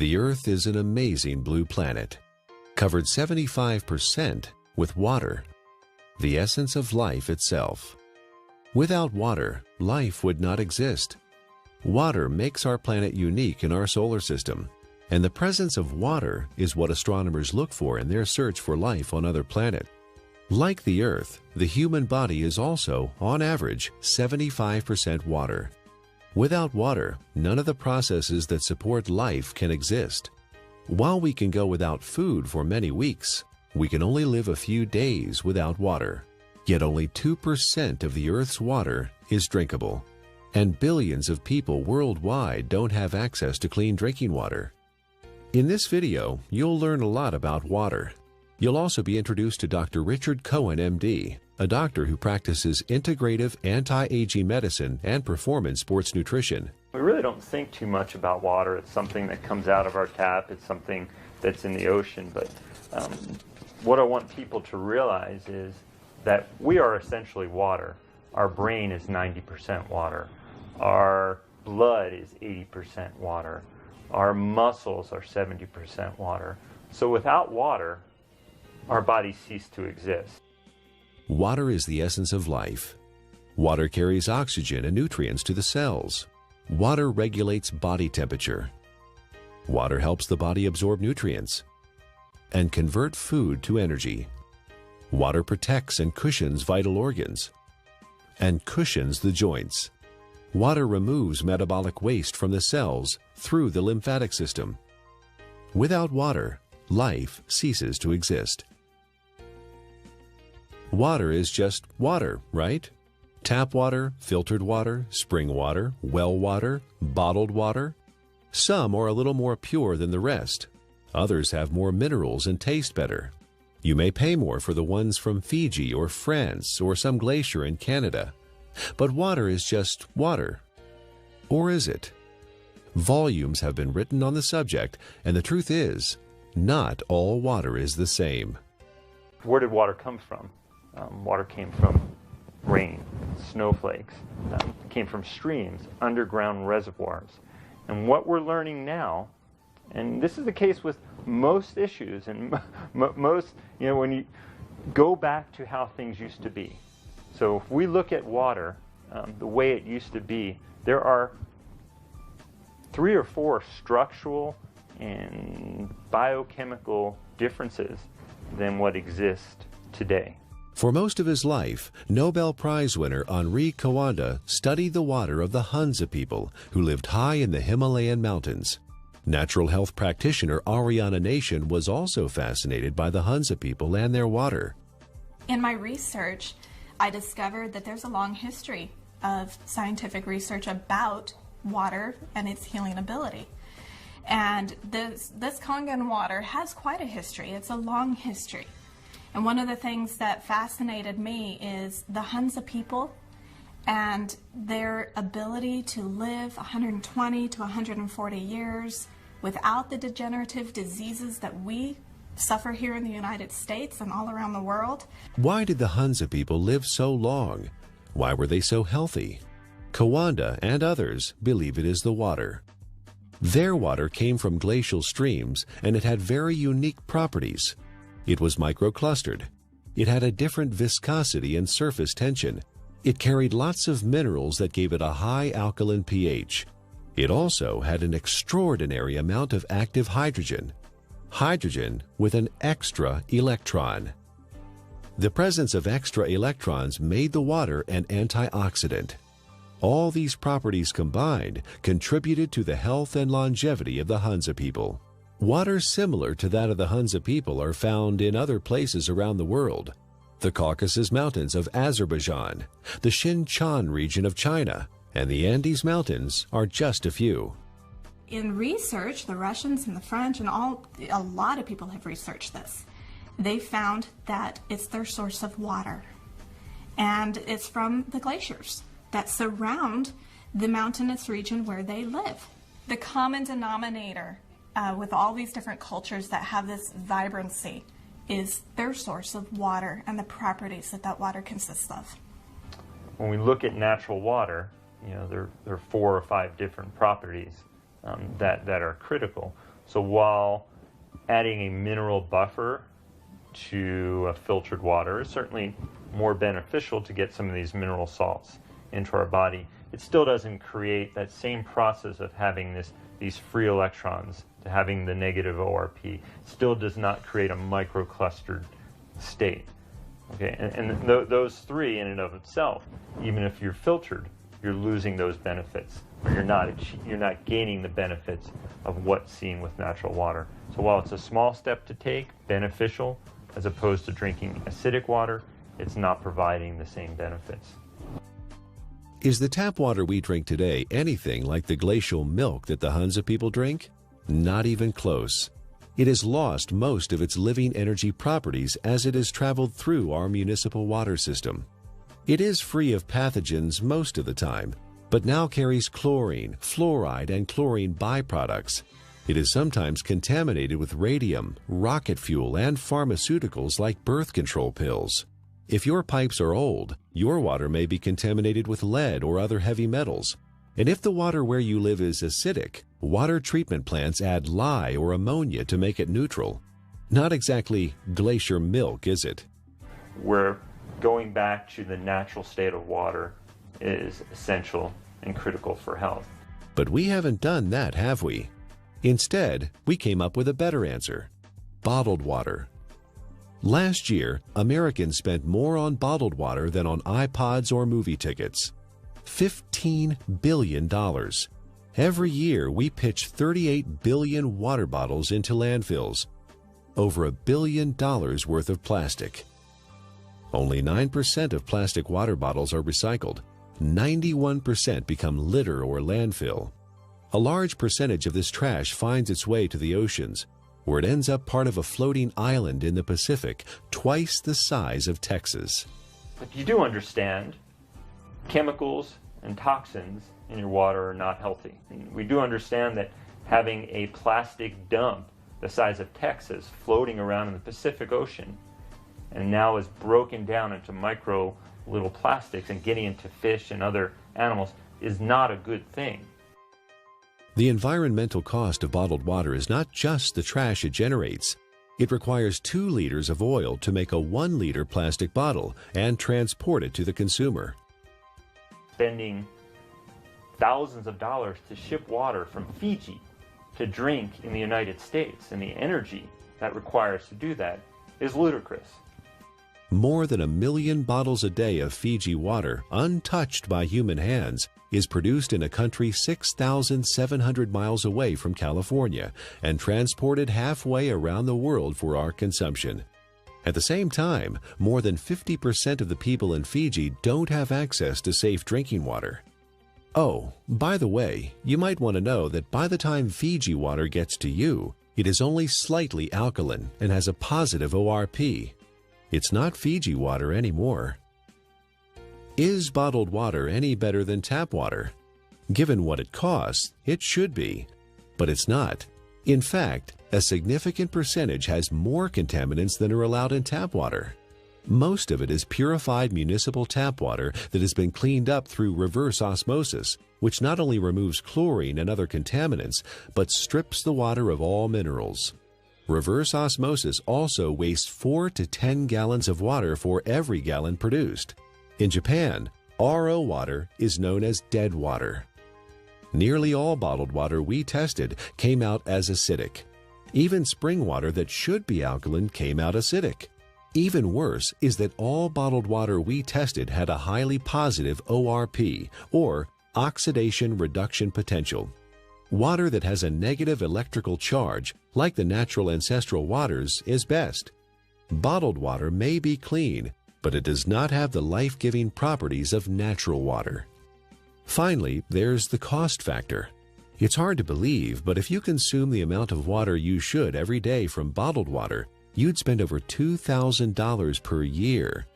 The Earth is an amazing blue planet, covered 75% with water, the essence of life itself. Without water, life would not exist. Water makes our planet unique in our solar system, and the presence of water is what astronomers look for in their search for life on other planets. Like the Earth, the human body is also, on average, 75% water. Without water, none of the processes that support life can exist. While we can go without food for many weeks, we can only live a few days without water. Yet only 2% of the Earth's water is drinkable, and billions of people worldwide don't have access to clean drinking water. In this video, you'll learn a lot about water. You'll also be introduced to Dr. Richard Cohen, MD, a doctor who practices integrative anti-aging medicine and performance sports nutrition. We really don't think too much about water. It's something that comes out of our tap. It's something that's in the ocean. But what I want people to realize is that we are essentially water. Our brain is 90% water. Our blood is 80% water. Our muscles are 70% water. So without water, our bodies cease to exist. Water is the essence of life. Water carries oxygen and nutrients to the cells. Water regulates body temperature. Water helps the body absorb nutrients and convert food to energy. Water protects and cushions vital organs and cushions the joints. Water removes metabolic waste from the cells through the lymphatic system. Without water, life ceases to exist. Water is just water, right? Tap water, filtered water, spring water, well water, bottled water. Some are a little more pure than the rest. Others have more minerals and taste better. You may pay more for the ones from Fiji or France or some glacier in Canada. But water is just water. Or is it? Volumes have been written on the subject, and the truth is, not all water is the same. Where did water come from? Water came from rain, snowflakes, came from streams, underground reservoirs. And what we're learning now, and this is the case with most issues, and most, when you go back to how things used to be. So if we look at water, the way it used to be, there are 3 or 4 structural and biochemical differences than what exists today. For most of his life, Nobel Prize winner Henri Coanda studied the water of the Hunza people who lived high in the Himalayan mountains. Natural health practitioner Ariana Nation was also fascinated by the Hunza people and their water. In my research, I discovered that there's a long history of scientific research about water and its healing ability. And this Kangen water has quite a history. It's a long history. And one of the things that fascinated me is the Hunza people and their ability to live 120 to 140 years without the degenerative diseases that we suffer here in the United States and all around the world. Why did the Hunza people live so long? Why were they so healthy? Coanda and others believe it is the water. Their water came from glacial streams, and it had very unique properties. It was microclustered. It had a different viscosity and surface tension. It carried lots of minerals that gave it a high alkaline pH. It also had an extraordinary amount of active hydrogen. Hydrogen with an extra electron. The presence of extra electrons made the water an antioxidant. All these properties combined contributed to the health and longevity of the Hunza people. Water similar to that of the Hunza people are found in other places around the world. The Caucasus Mountains of Azerbaijan, the Xinjiang region of China, and the Andes Mountains are just a few. In research, the Russians and the French and a lot of people have researched this. They found that it's their source of water. And it's from the glaciers that surround the mountainous region where they live. The common denominator with all these different cultures that have this vibrancy is their source of water and the properties that that water consists of. When we look at natural water, there are 4 or 5 different properties that are critical. So while adding a mineral buffer to a filtered water is certainly more beneficial to get some of these mineral salts into our body, it still doesn't create that same process of having these free electrons, to having the negative ORP. Still does not create a microclustered state. Okay, and those three in and of itself, even if you're filtered, you're losing those benefits, or you're not gaining the benefits of what's seen with natural water. So while it's a small step to take, beneficial, as opposed to drinking acidic water, it's not providing the same benefits. Is the tap water we drink today anything like the glacial milk that the Hunza people drink? Not even close. It has lost most of its living energy properties as it has traveled through our municipal water system. It is free of pathogens most of the time, but now carries chlorine, fluoride, and chlorine byproducts. It is sometimes contaminated with radium, rocket fuel, and pharmaceuticals like birth control pills. If your pipes are old, your water may be contaminated with lead or other heavy metals. And if the water where you live is acidic, water treatment plants add lye or ammonia to make it neutral. Not exactly glacier milk, is it? Where going back to the natural state of water is essential and critical for health. But we haven't done that, have we? Instead, we came up with a better answer: bottled water. Last year, Americans spent more on bottled water than on iPods or movie tickets. $15 billion. Every year, we pitch 38 billion water bottles into landfills. Over $1 billion worth of plastic. Only 9% of plastic water bottles are recycled. 91% become litter or landfill. A large percentage of this trash finds its way to the oceans, where it ends up part of a floating island in the Pacific, twice the size of Texas. But you do understand chemicals and toxins in your water are not healthy. And we do understand that having a plastic dump the size of Texas floating around in the Pacific Ocean and now is broken down into micro little plastics and getting into fish and other animals is not a good thing. The environmental cost of bottled water is not just the trash it generates. It requires 2 liters of oil to make a 1-liter plastic bottle and transport it to the consumer. Spending thousands of dollars to ship water from Fiji to drink in the United States, and the energy that requires to do that is ludicrous. More than 1 million bottles a day of Fiji water, untouched by human hands, is produced in a country 6,700 miles away from California and transported halfway around the world for our consumption. At the same time, more than 50% of the people in Fiji don't have access to safe drinking water. Oh, by the way, you might want to know that by the time Fiji water gets to you, it is only slightly alkaline and has a positive ORP. It's not Fiji water anymore. Is bottled water any better than tap water? Given what it costs, it should be, but it's not. In fact, a significant percentage has more contaminants than are allowed in tap water. Most of it is purified municipal tap water that has been cleaned up through reverse osmosis, which not only removes chlorine and other contaminants, but strips the water of all minerals. Reverse osmosis also wastes 4 to 10 gallons of water for every gallon produced. In Japan, RO water is known as dead water. Nearly all bottled water we tested came out as acidic. Even spring water that should be alkaline came out acidic. Even worse is that all bottled water we tested had a highly positive ORP, or oxidation reduction potential. Water that has a negative electrical charge, like the natural ancestral waters, is best. Bottled water may be clean, but it does not have the life-giving properties of natural water. Finally, there's the cost factor. It's hard to believe, but if you consume the amount of water you should every day from bottled water, you'd spend over $2,000 per year.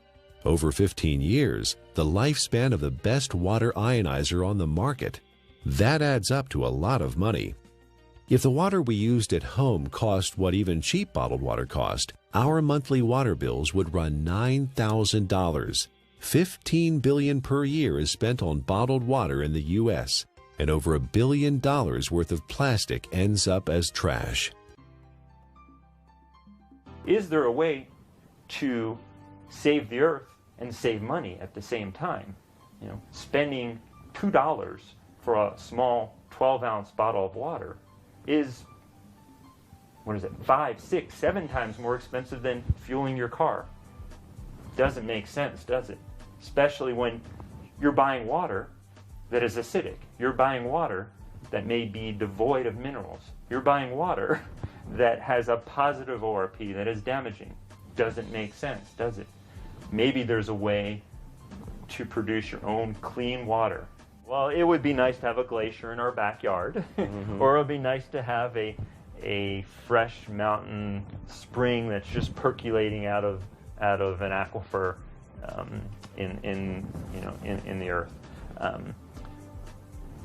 Over 15 years, the lifespan of the best water ionizer on the market. That adds up to a lot of money. If the water we used at home cost what even cheap bottled water cost, our monthly water bills would run $9,000. $15 billion per year is spent on bottled water in the U.S. and over $1 billion worth of plastic ends up as trash. Is there a way to save the earth and save money at the same time? You know, spending $2 for a small 12-ounce bottle of water is, what is it, 5, 6, 7 times more expensive than fueling your car. Doesn't make sense, does it? Especially when you're buying water that is acidic. You're buying water that may be devoid of minerals. You're buying water that has a positive ORP that is damaging. Doesn't make sense, does it? Maybe there's a way to produce your own clean water. Well, it would be nice to have a glacier in our backyard, or it would be nice to have a fresh mountain spring that's just percolating out of an aquifer in the earth.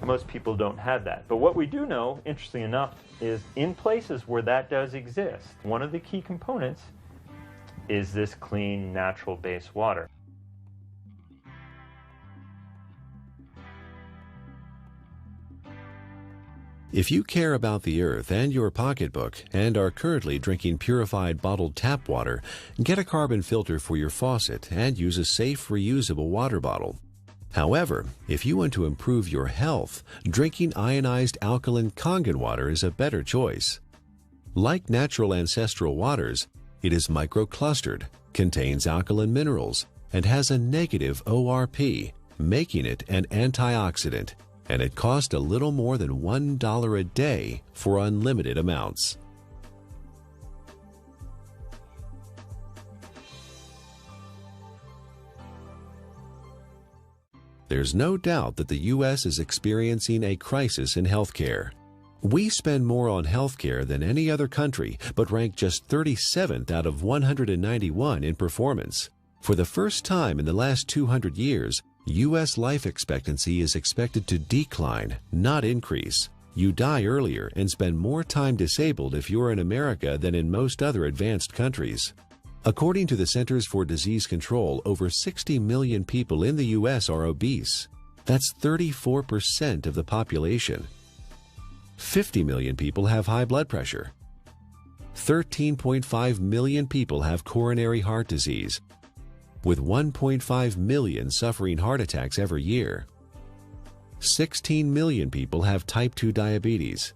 Most people don't have that. But what we do know, interestingly enough, is in places where that does exist, one of the key components is this clean, natural-based water. If you care about the earth and your pocketbook and are currently drinking purified bottled tap water, get a carbon filter for your faucet and use a safe, reusable water bottle. However, if you want to improve your health, drinking ionized alkaline Kangen water is a better choice. Like natural ancestral waters, it is microclustered, contains alkaline minerals, and has a negative ORP, making it an antioxidant, and it costs a little more than $1 a day for unlimited amounts. There's no doubt that the U.S. is experiencing a crisis in healthcare. We spend more on healthcare than any other country, but rank just 37th out of 191 in performance. For the first time in the last 200 years, U.S. life expectancy is expected to decline, not increase. You die earlier and spend more time disabled if you're in America than in most other advanced countries. According to the Centers for Disease Control, over 60 million people in the U.S. are obese. That's 34% of the population. 50 million people have high blood pressure. 13.5 million people have coronary heart disease, with 1.5 million suffering heart attacks every year. 16 million people have type 2 diabetes.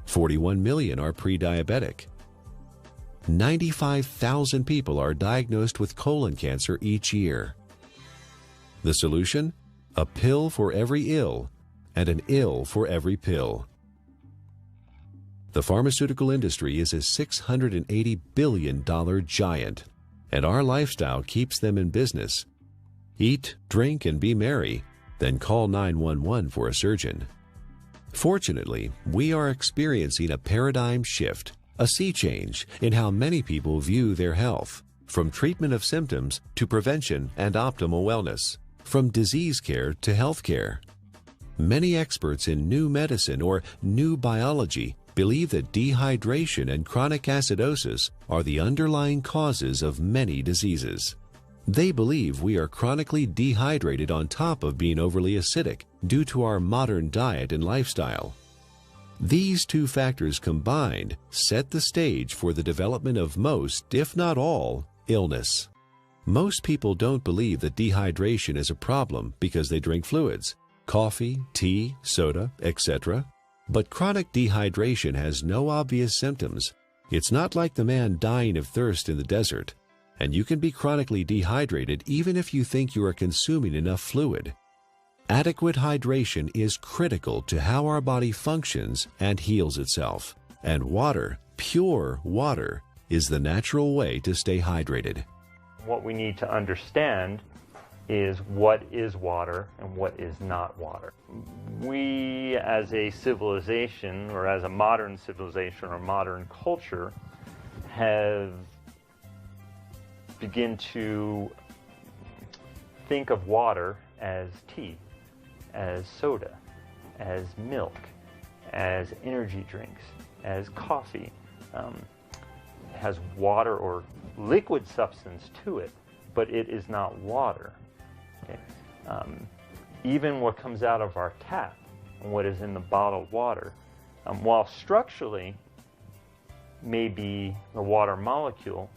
41 million are pre-diabetic. 95,000 people are diagnosed with colon cancer each year. The solution? A pill for every ill and an ill for every pill. The pharmaceutical industry is a $680 billion giant, and our lifestyle keeps them in business. Eat, drink, and be merry, then call 911 for a surgeon. Fortunately, we are experiencing a paradigm shift, a sea change in how many people view their health, from treatment of symptoms to prevention and optimal wellness, from disease care to health care. Many experts in new medicine or new biology believe that dehydration and chronic acidosis are the underlying causes of many diseases. They believe we are chronically dehydrated on top of being overly acidic due to our modern diet and lifestyle. These two factors combined set the stage for the development of most, if not all, illness. Most people don't believe that dehydration is a problem because they drink fluids, coffee, tea, soda, etc. But chronic dehydration has no obvious symptoms. It's not like the man dying of thirst in the desert, and you can be chronically dehydrated even if you think you are consuming enough fluid. Adequate hydration is critical to how our body functions and heals itself, and water, pure water, is the natural way to stay hydrated. What we need to understand is what is water and what is not water. We as a civilization, or as a modern civilization or modern culture, have begun to think of water as tea, as soda, as milk, as energy drinks, as coffee. It has water or liquid substance to it, but it is not water. Okay? Even what comes out of our tap, and what is in the bottled water. While structurally may be the water molecule,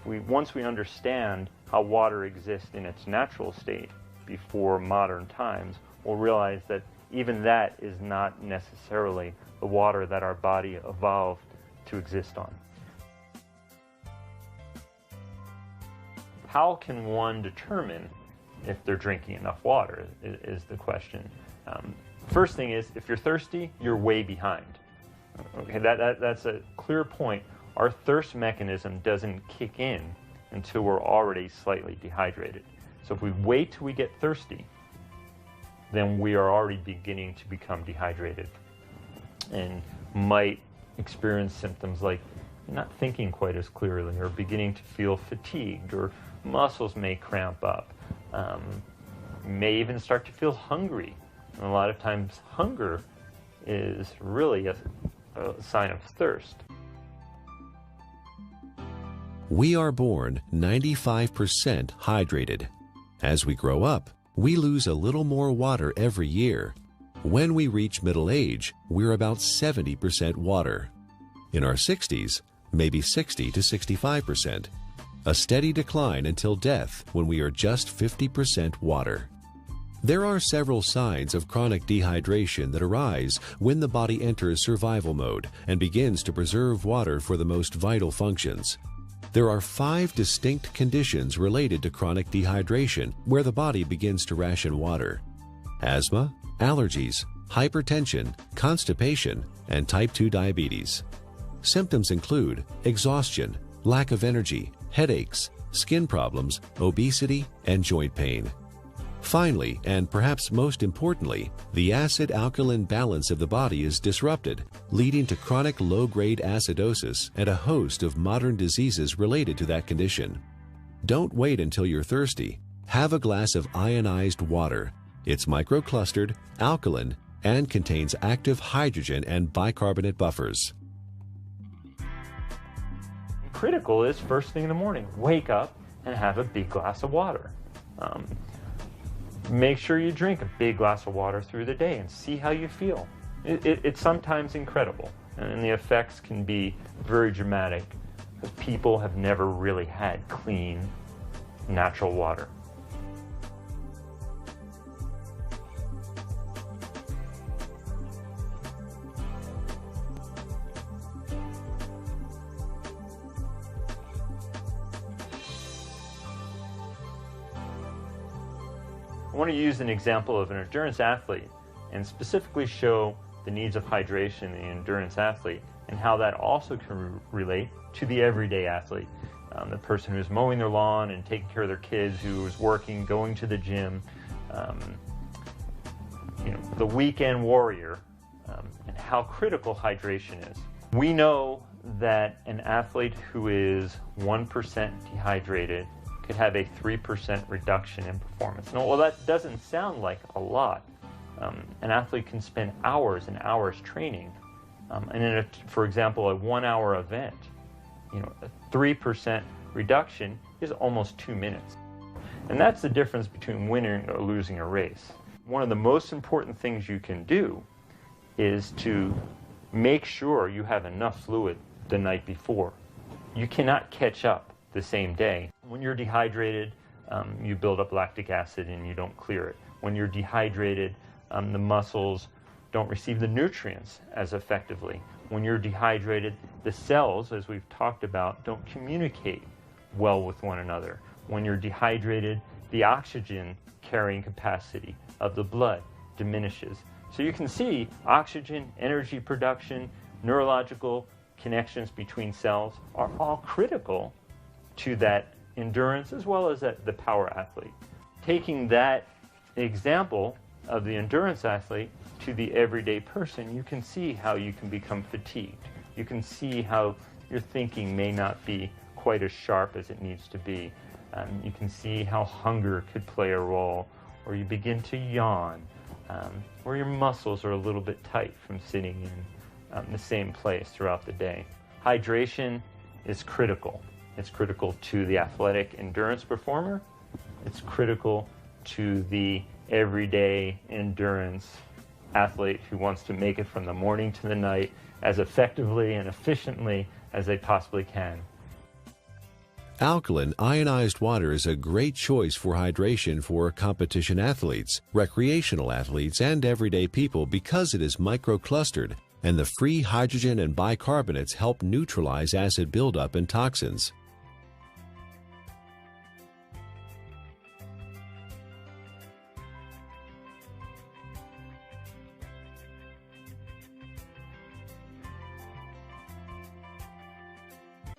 once we understand how water exists in its natural state before modern times, we'll realize that even that is not necessarily the water that our body evolved to exist on. How can one determine if they're drinking enough water is the question. First thing is, if you're thirsty, you're way behind. Okay, that's a clear point. Our thirst mechanism doesn't kick in until we're already slightly dehydrated. So if we wait till we get thirsty, then we are already beginning to become dehydrated and might experience symptoms like not thinking quite as clearly, or beginning to feel fatigued, or muscles may cramp up, may even start to feel hungry. And a lot of times hunger is really a sign of thirst. We are born 95% hydrated. As we grow up, we lose a little more water every year. When we reach middle age, we're about 70% water. In our 60s, maybe 60 to 65%. A steady decline until death when we are just 50% water. There are several signs of chronic dehydration that arise when the body enters survival mode and begins to preserve water for the most vital functions. There are 5 distinct conditions related to chronic dehydration where the body begins to ration water: asthma, allergies, hypertension, constipation, and type 2 diabetes. Symptoms include exhaustion, lack of energy, headaches, skin problems, obesity, and joint pain. Finally, and perhaps most importantly, the acid-alkaline balance of the body is disrupted, leading to chronic low-grade acidosis and a host of modern diseases related to that condition. Don't wait until you're thirsty. Have a glass of ionized water. It's microclustered, alkaline, and contains active hydrogen and bicarbonate buffers. Critical is first thing in the morning. Wake up and have a big glass of water. Make sure you drink a big glass of water through the day and see how you feel. It's sometimes incredible, and the effects can be very dramatic because people have never really had clean, natural water. I want to use an example of an endurance athlete and specifically show the needs of hydration in the endurance athlete and how that also can relate to the everyday athlete. The person who's mowing their lawn and taking care of their kids, who is working, going to the gym, the weekend warrior, and how critical hydration is. We know that an athlete who is 1% dehydrated could have a 3% reduction in performance. Now, well, that doesn't sound like a lot. An athlete can spend hours and hours training, and in for example, a 1-hour event, a 3% reduction is almost 2 minutes. And that's the difference between winning or losing a race. One of the most important things you can do is to make sure you have enough fluid the night before. You cannot catch up the same day. When you're dehydrated, you build up lactic acid and you don't clear it. When you're dehydrated, the muscles don't receive the nutrients as effectively. When you're dehydrated, the cells, as we've talked about, don't communicate well with one another. When you're dehydrated, the oxygen carrying capacity of the blood diminishes. So you can see oxygen, energy production, neurological connections between cells are all critical to that endurance as well as the power athlete. Taking that example of the endurance athlete to the everyday person, you can see how you can become fatigued. You can see how your thinking may not be quite as sharp as it needs to be. You can see how hunger could play a role, or you begin to yawn, or your muscles are a little bit tight from sitting in the same place throughout the day. Hydration is critical. It's critical to the athletic endurance performer. It's critical to the everyday endurance athlete who wants to make it from the morning to the night as effectively and efficiently as they possibly can. Alkaline ionized water is a great choice for hydration for competition athletes, recreational athletes, and everyday people because it is microclustered, and the free hydrogen and bicarbonates help neutralize acid buildup and toxins.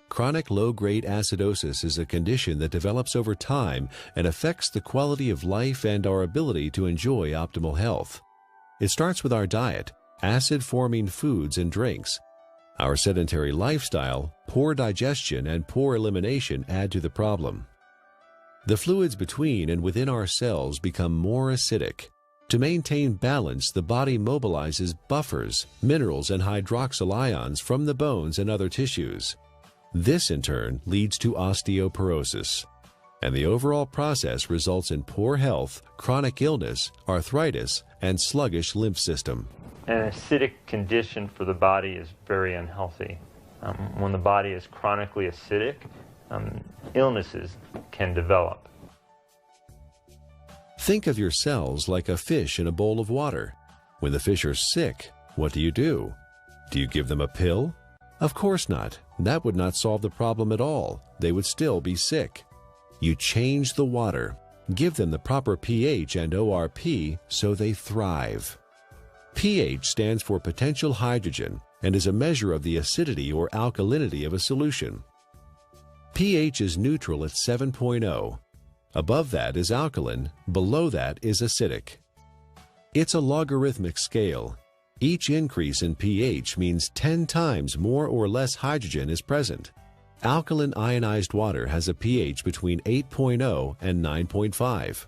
Chronic low-grade acidosis is a condition that develops over time and affects the quality of life and our ability to enjoy optimal health. It starts with our diet, acid-forming foods and drinks. Our sedentary lifestyle, poor digestion, and poor elimination add to the problem. The fluids between and within our cells become more acidic. To maintain balance, the body mobilizes buffers, minerals, and hydroxyl ions from the bones and other tissues. This, in turn, leads to osteoporosis, and the overall process results in poor health, chronic illness, arthritis, and sluggish lymph system. An acidic condition for the body is very unhealthy. When the body is chronically acidic, illnesses can develop. Think of your cells like a fish in a bowl of water. When the fish are sick, what do? Do you give them a pill? Of course not. That would not solve the problem at all. They would still be sick. You change the water, give them the proper pH and ORP so they thrive. pH stands for potential hydrogen and is a measure of the acidity or alkalinity of a solution. pH is neutral at 7.0. Above that is alkaline, below that is acidic. It's a logarithmic scale. Each increase in pH means 10 times more or less hydrogen is present. Alkaline ionized water has a pH between 8.0 and 9.5.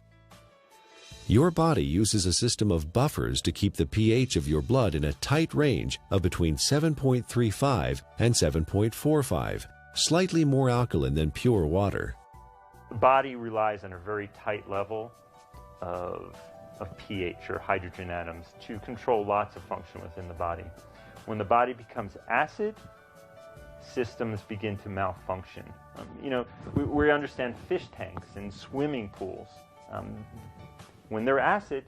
Your body uses a system of buffers to keep the pH of your blood in a tight range of between 7.35 and 7.45, slightly more alkaline than pure water. The body relies on a very tight level of pH or hydrogen atoms to control lots of function within the body. When the body becomes acid, systems begin to malfunction. We understand fish tanks and swimming pools. When they're acid,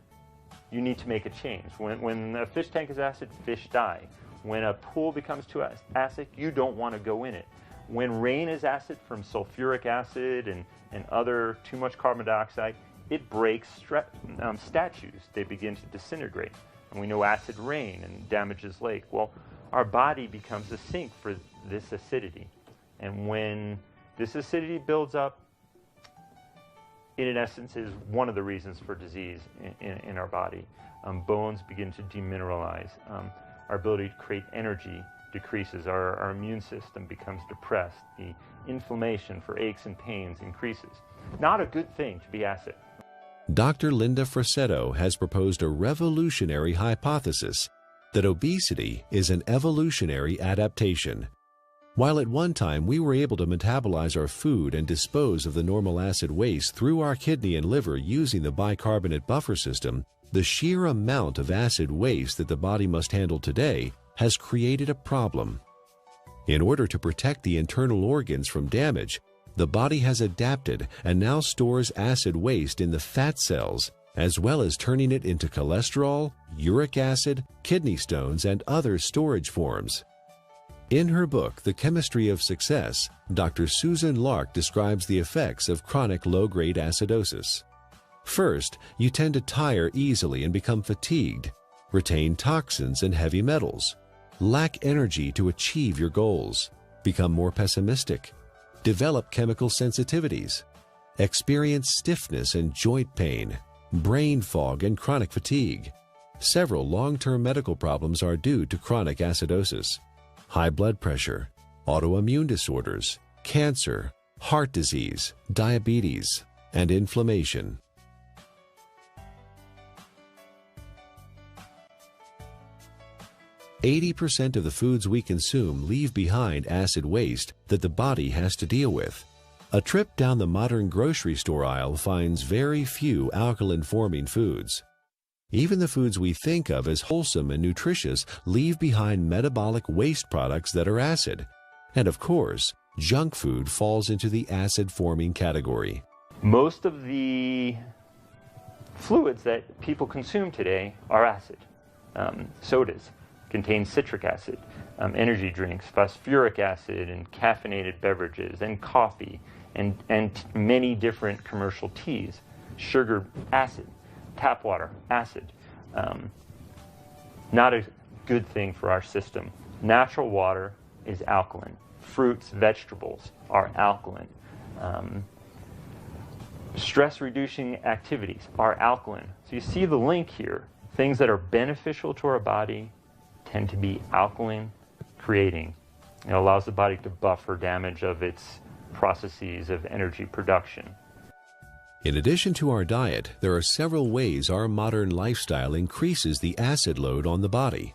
you need to make a change. When a fish tank is acid, fish die. When a pool becomes too acid, you don't want to go in it. When rain is acid from sulfuric acid and other too much carbon dioxide, it breaks statues. They begin to disintegrate. And we know acid rain and damages lake. Well, our body becomes a sink for this acidity. And when this acidity builds up, it in essence is one of the reasons for disease in our body. Bones begin to demineralize. Our ability to create energy decreases. Our immune system becomes depressed. The inflammation for aches and pains increases. Not a good thing to be acid. Dr. Linda Frassetto has proposed a revolutionary hypothesis that obesity is an evolutionary adaptation. While at one time we were able to metabolize our food and dispose of the normal acid waste through our kidney and liver using the bicarbonate buffer system, the sheer amount of acid waste that the body must handle today has created a problem. In order to protect the internal organs from damage, the body has adapted and now stores acid waste in the fat cells, as well as turning it into cholesterol, uric acid, kidney stones, and other storage forms. In her book, The Chemistry of Success, Dr. Susan Lark describes the effects of chronic low-grade acidosis. First, you tend to tire easily and become fatigued, retain toxins and heavy metals, lack energy to achieve your goals, become more pessimistic, develop chemical sensitivities, experience stiffness and joint pain, brain fog, and chronic fatigue. Several long-term medical problems are due to chronic acidosis: high blood pressure, autoimmune disorders, cancer, heart disease, diabetes, and inflammation. "80% of the foods we consume leave behind acid waste that the body has to deal with. A trip down the modern grocery store aisle finds very few alkaline-forming foods. Even the foods we think of as wholesome and nutritious leave behind metabolic waste products that are acid. And of course, junk food falls into the acid-forming category. Most of the fluids that people consume today are acid. Sodas contain citric acid, energy drinks, phosphoric acid, and caffeinated beverages, and coffee, and many different commercial teas. Sugar, acid. Tap water, acid. Not a good thing for our system. Natural water is alkaline. Fruits, vegetables are alkaline. Stress-reducing activities are alkaline. So you see the link here. Things that are beneficial to our body tend to be alkaline creating. It allows the body to buffer damage of its processes of energy production. In addition to our diet, there are several ways our modern lifestyle increases the acid load on the body.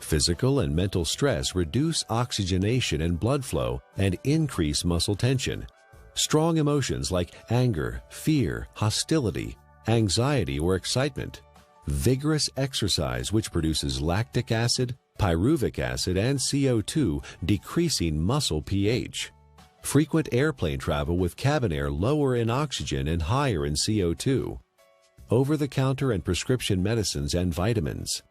Physical and mental stress reduce oxygenation and blood flow and increase muscle tension. Strong emotions like anger, fear, hostility, anxiety, or excitement. Vigorous exercise, which produces lactic acid, pyruvic acid, and CO2, decreasing muscle pH. Frequent airplane travel with cabin air lower in oxygen and higher in CO2. Over-the-counter and prescription medicines and vitamins.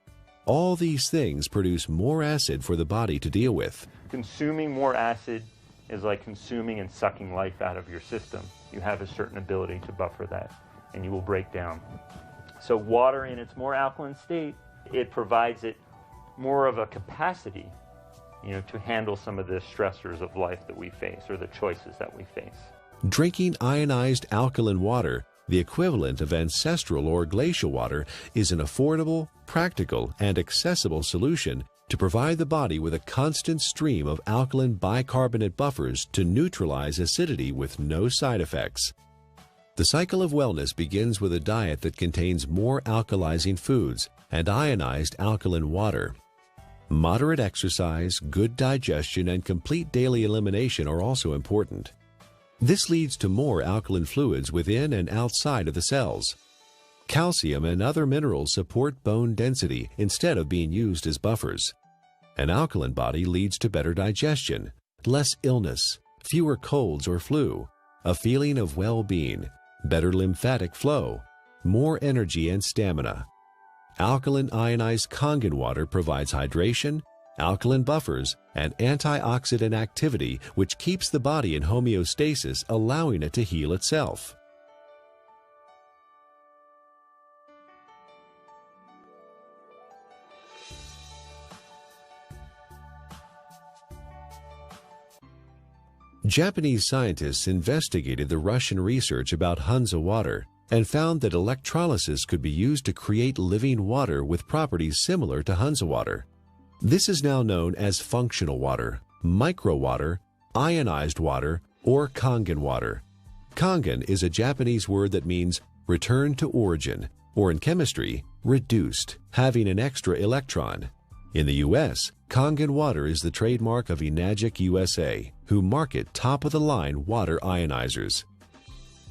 All these things produce more acid for the body to deal with. Consuming more acid is like consuming and sucking life out of your system. You have a certain ability to buffer that, and you will break down. So water in its more alkaline state, it provides it more of a capacity, to handle some of the stressors of life that we face, or the choices that we face. Drinking ionized alkaline water, the equivalent of ancestral or glacial water, is an affordable, practical, and accessible solution to provide the body with a constant stream of alkaline bicarbonate buffers to neutralize acidity with no side effects. The cycle of wellness begins with a diet that contains more alkalizing foods and ionized alkaline water. Moderate exercise, good digestion, and complete daily elimination are also important. This leads to more alkaline fluids within and outside of the cells. Calcium and other minerals support bone density instead of being used as buffers. An alkaline body leads to better digestion, less illness, fewer colds or flu, a feeling of well-being, better lymphatic flow, more energy and stamina. Alkaline ionized Kangen water provides hydration, alkaline buffers, and antioxidant activity, which keeps the body in homeostasis, allowing it to heal itself. Japanese scientists investigated the Russian research about Hansa water and found that electrolysis could be used to create living water with properties similar to Hansa water. This is now known as functional water, micro water, ionized water, or Kangen water. Kangen is a Japanese word that means return to origin, or in chemistry, reduced, having an extra electron. In the U.S., Kangen water is the trademark of Enagic USA, who market top-of-the-line water ionizers.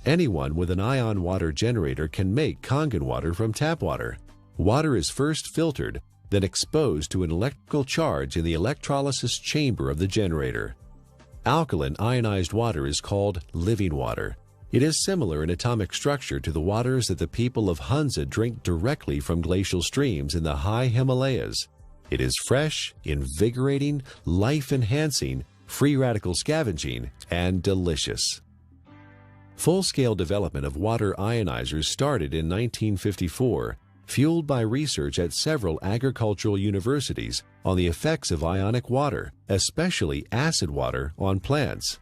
Anyone with an ion water generator can make Kangen water from tap water. Water is first filtered, then exposed to an electrical charge in the electrolysis chamber of the generator. Alkaline ionized water is called living water. It is similar in atomic structure to the waters that the people of Hansa drink directly from glacial streams in the high Himalayas. It is fresh, invigorating, life-enhancing, free radical scavenging, and delicious. Full-scale development of water ionizers started in 1954, fueled by research at several agricultural universities on the effects of ionic water, especially acid water, on plants.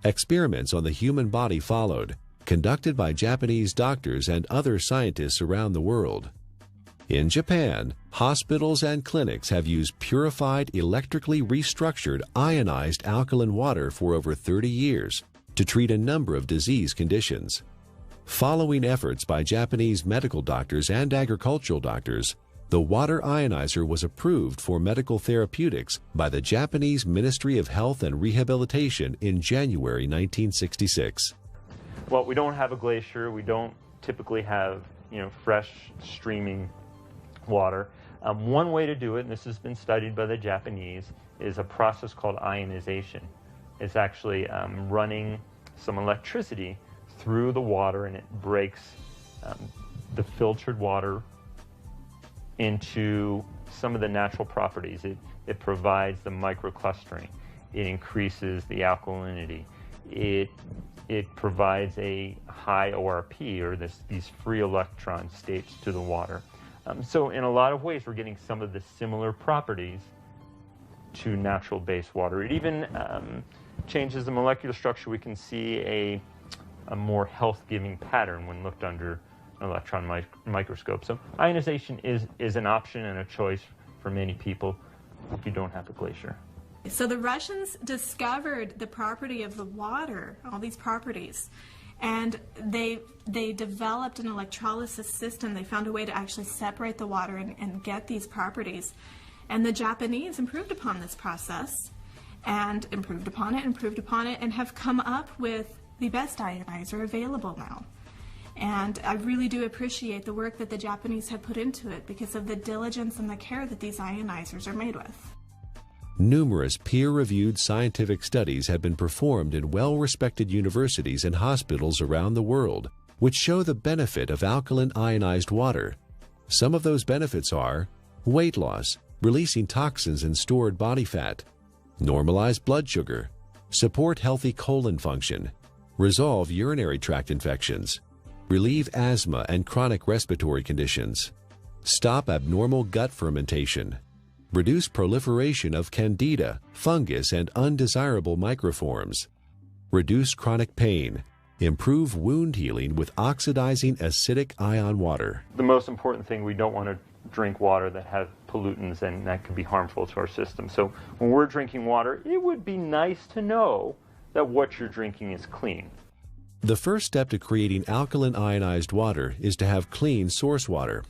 Experiments on the human body followed, conducted by Japanese doctors and other scientists around the world. In Japan, hospitals and clinics have used purified, electrically restructured, ionized alkaline water for over 30 years to treat a number of disease conditions. Following efforts by Japanese medical doctors and agricultural doctors, the water ionizer was approved for medical therapeutics by the Japanese Ministry of Health and Rehabilitation in January 1966. Well, we don't have a glacier. We don't typically have, fresh streaming water. One way to do it, and this has been studied by the Japanese, is a process called ionization. It's actually running some electricity through the water, and it breaks the filtered water into some of the natural properties. It provides the microclustering. It increases the alkalinity. It provides a high ORP, or these free electron states, to the water. So in a lot of ways, we're getting some of the similar properties to natural base water. It even changes the molecular structure. We can see a more health-giving pattern when looked under an electron microscope. So ionization is an option and a choice for many people if you don't have a glacier. So the Russians discovered the property of the water, all these properties, and they developed an electrolysis system. They found a way to actually separate the water and get these properties. And the Japanese improved upon this process and improved upon it, and have come up with the best ionizer available now. And I really do appreciate the work that the Japanese have put into it because of the diligence and the care that these ionizers are made with. Numerous peer-reviewed scientific studies have been performed in well-respected universities and hospitals around the world, which show the benefit of alkaline ionized water. Some of those benefits are weight loss, releasing toxins and stored body fat, normalize blood sugar, support healthy colon function, resolve urinary tract infections, relieve asthma and chronic respiratory conditions, stop abnormal gut fermentation, reduce proliferation of candida, fungus, and undesirable microforms, reduce chronic pain, improve wound healing with oxidizing acidic ion water. The most important thing, we don't want to drink water that has pollutants, and that could be harmful to our system. So when we're drinking water, it would be nice to know that what you're drinking is clean. The first step to creating alkaline ionized water is to have clean source water.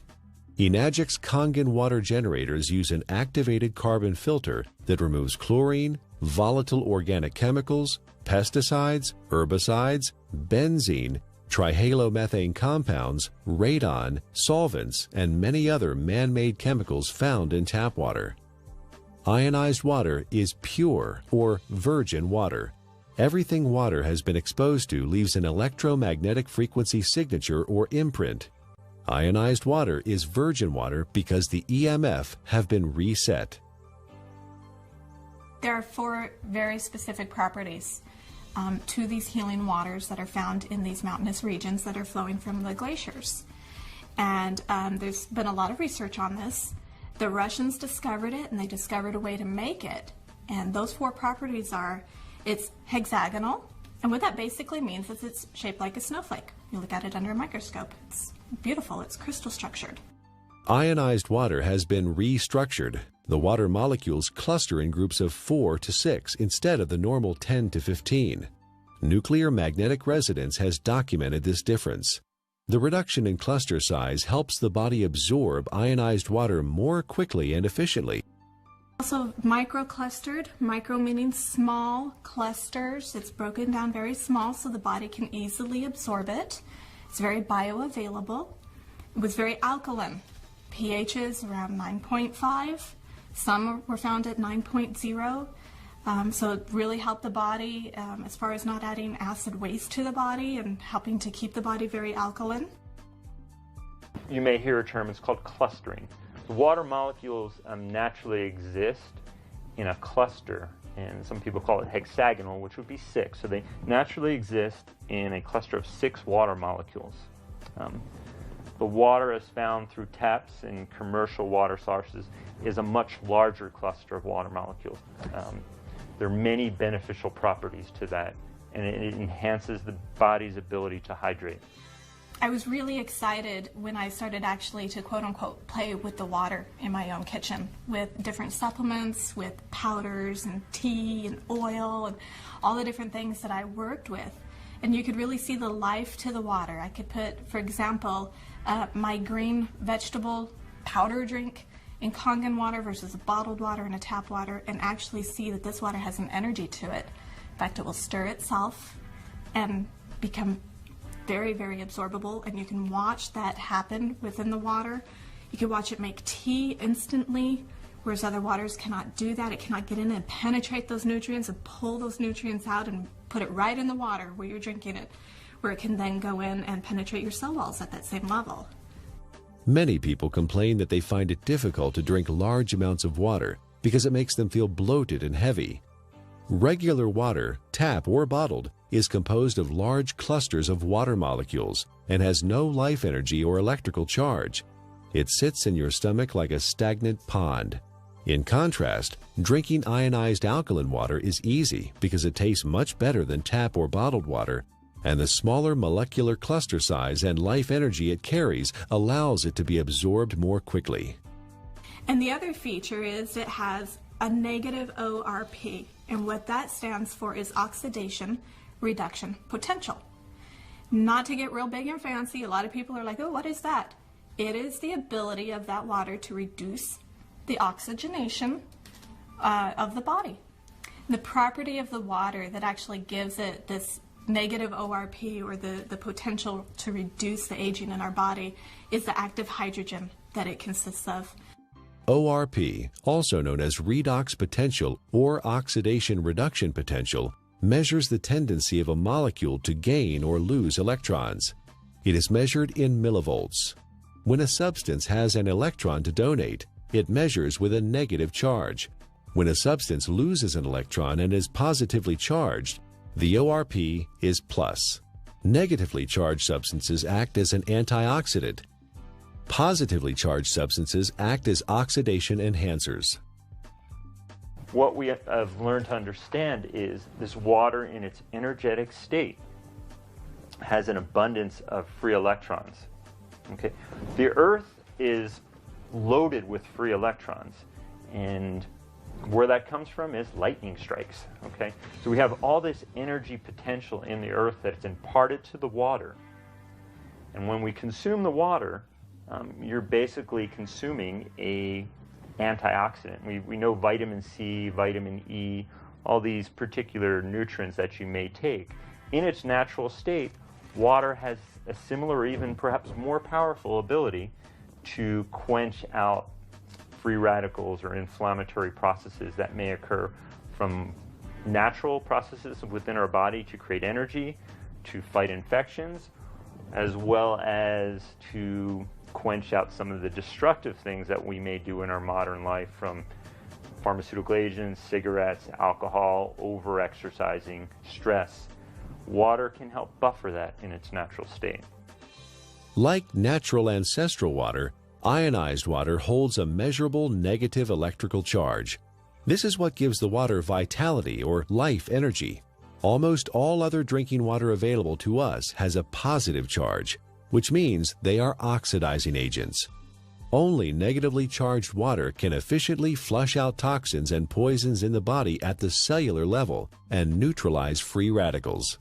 Enagic's Kangen water generators use an activated carbon filter that removes chlorine, volatile organic chemicals, pesticides, herbicides, benzene, trihalomethane compounds, radon, solvents, and many other man-made chemicals found in tap water. Ionized water is pure or virgin water. Everything water has been exposed to leaves an electromagnetic frequency signature or imprint. Ionized water is virgin water because the EMF have been reset. There are 4 very specific properties to these healing waters that are found in these mountainous regions that are flowing from the glaciers. And there's been a lot of research on this. The Russians discovered it, and they discovered a way to make it. And those 4 properties are, it's hexagonal, and what that basically means is it's shaped like a snowflake. You look at it under a microscope. It's beautiful. It's crystal structured. Ionized water has been restructured. The water molecules cluster in groups of 4 to 6 instead of the normal 10 to 15. Nuclear magnetic resonance has documented this difference. The reduction in cluster size helps the body absorb ionized water more quickly and efficiently. Also microclustered, micro meaning small clusters. It's broken down very small so the body can easily absorb it. It's very bioavailable. It was very alkaline. pH is around 9.5. Some were found at 9.0. So it really helped the body as far as not adding acid waste to the body and helping to keep the body very alkaline. You may hear a term, it's called clustering. The water molecules naturally exist in a cluster, and some people call it hexagonal, which would be 6. So they naturally exist in a cluster of 6 water molecules. The water as found through taps and commercial water sources is a much larger cluster of water molecules. There are many beneficial properties to that, and it enhances the body's ability to hydrate. I was really excited when I started actually to quote-unquote play with the water in my own kitchen with different supplements, with powders and tea and oil and all the different things that I worked with. And you could really see the life to the water. I could put, for example, my green vegetable powder drink in Kangen water versus a bottled water and a tap water, and actually see that this water has an energy to it. In fact, it will stir itself and become very, very absorbable, and you can watch that happen within the water. You can watch it make tea instantly, whereas other waters cannot do that. It cannot get in and penetrate those nutrients and pull those nutrients out and put it right in the water where you're drinking it, where it can then go in and penetrate your cell walls at that same level. Many people complain that they find it difficult to drink large amounts of water because it makes them feel bloated and heavy. Regular water, tap or bottled, is composed of large clusters of water molecules and has no life energy or electrical charge. It sits in your stomach like a stagnant pond. In contrast, drinking ionized alkaline water is easy because it tastes much better than tap or bottled water, and the smaller molecular cluster size and life energy it carries allows it to be absorbed more quickly. And the other feature is it has a negative ORP, and what that stands for is oxidation reduction potential. Not to get real big and fancy, a lot of people are like, oh, what is that? It is the ability of that water to reduce the oxygenation of the body. The property of the water that actually gives it this negative ORP, or the potential to reduce the aging in our body, is the active hydrogen that it consists of. ORP, also known as redox potential or oxidation reduction potential, measures the tendency of a molecule to gain or lose electrons. It is measured in millivolts. When a substance has an electron to donate, it measures with a negative charge. When a substance loses an electron and is positively charged, the ORP is plus. Negatively charged substances act as an antioxidant. Positively charged substances act as oxidation enhancers. What we have learned to understand is this water in its energetic state has an abundance of free electrons. Okay? The Earth is loaded with free electrons, and where that comes from is lightning strikes. Okay? So we have all this energy potential in the Earth that's imparted to the water, and when we consume the water, you're basically consuming a antioxidant. We know vitamin C, vitamin E, all these particular nutrients that you may take. In its natural state, water has a similar or even perhaps more powerful ability to quench out free radicals or inflammatory processes that may occur from natural processes within our body to create energy, to fight infections, as well as to quench out some of the destructive things that we may do in our modern life, from pharmaceutical agents, cigarettes, alcohol, over-exercising, stress. Water can help buffer that in its natural state. Like natural ancestral water, ionized water holds a measurable negative electrical charge. This is what gives the water vitality or life energy. Almost all other drinking water available to us has a positive charge, which means they are oxidizing agents. Only negatively charged water can efficiently flush out toxins and poisons in the body at the cellular level and neutralize free radicals.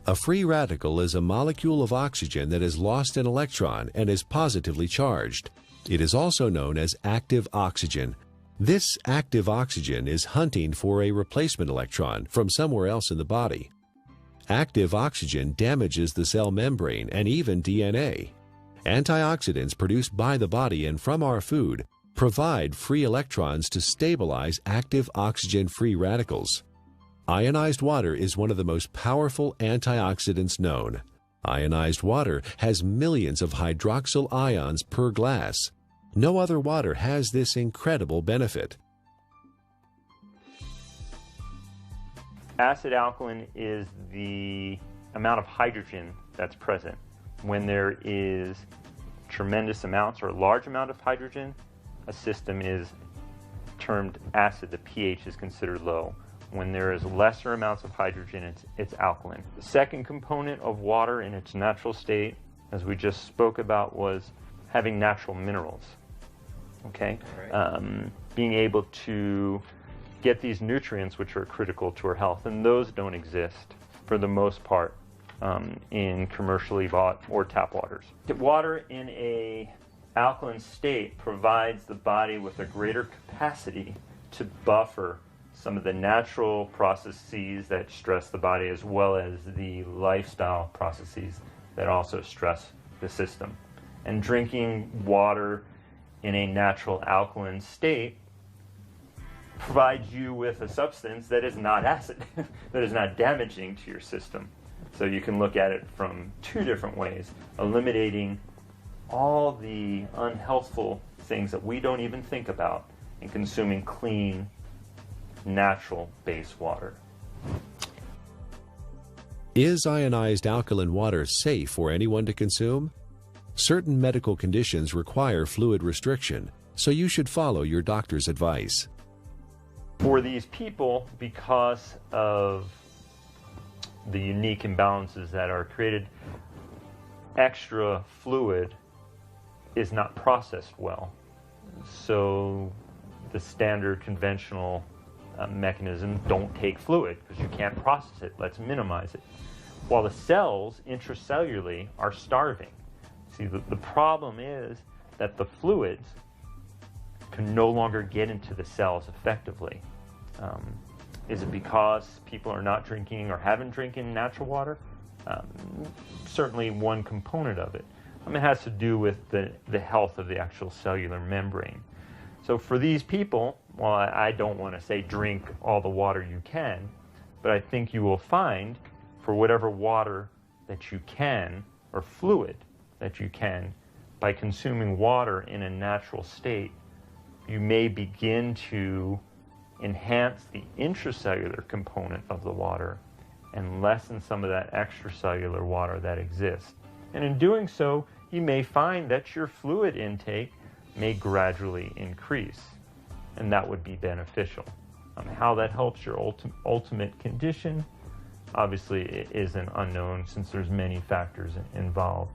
A free radical is a molecule of oxygen that has lost an electron and is positively charged. It is also known as active oxygen. This active oxygen is hunting for a replacement electron from somewhere else in the body. Active oxygen damages the cell membrane and even DNA. Antioxidants produced by the body and from our food provide free electrons to stabilize active oxygen free radicals. Ionized water is one of the most powerful antioxidants known. Ionized water has millions of hydroxyl ions per glass. No other water has this incredible benefit. Acid alkaline is the amount of hydrogen that's present. When there is tremendous amounts or a large amount of hydrogen, a system is termed acid. The pH is considered low. When there is lesser amounts of hydrogen, it's alkaline. The second component of water in its natural state, as we just spoke about, was having natural minerals. Okay? Right. Being able to get these nutrients which are critical to our health, and those don't exist for the most part in commercially bought or tap waters. Water in a alkaline state provides the body with a greater capacity to buffer some of the natural processes that stress the body, as well as the lifestyle processes that also stress the system. And drinking water in a natural alkaline state provides you with a substance that is not acid, that is not damaging to your system. So you can look at it from two different ways, eliminating all the unhealthful things that we don't even think about and consuming clean, natural base water. Is ionized alkaline water safe for anyone to consume? Certain medical conditions require fluid restriction, so you should follow your doctor's advice. For these people, because of the unique imbalances that are created, extra fluid is not processed well. So the standard conventional mechanism, don't take fluid because you can't process it. Let's minimize it. While the cells intracellularly are starving. See, the problem is that the fluids can no longer get into the cells effectively. Is it because people are not drinking or haven't drinking natural water? Certainly one component of it. It has to do with the health of the actual cellular membrane. So for these people, well, I don't want to say drink all the water you can, but I think you will find for whatever water that you can, or fluid that you can, by consuming water in a natural state, you may begin to enhance the intracellular component of the water and lessen some of that extracellular water that exists. And in doing so, you may find that your fluid intake may gradually increase, and that would be beneficial. How that helps your ultimate condition, obviously it is an unknown since there's many factors involved.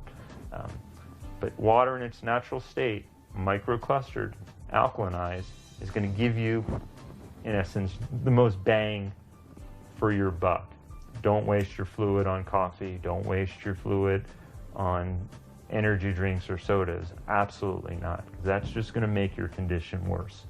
But water in its natural state, microclustered, alkalinized, is going to give you, in essence, the most bang for your buck. Don't waste your fluid on coffee. Don't waste your fluid on energy drinks or sodas. Absolutely not. That's just going to make your condition worse.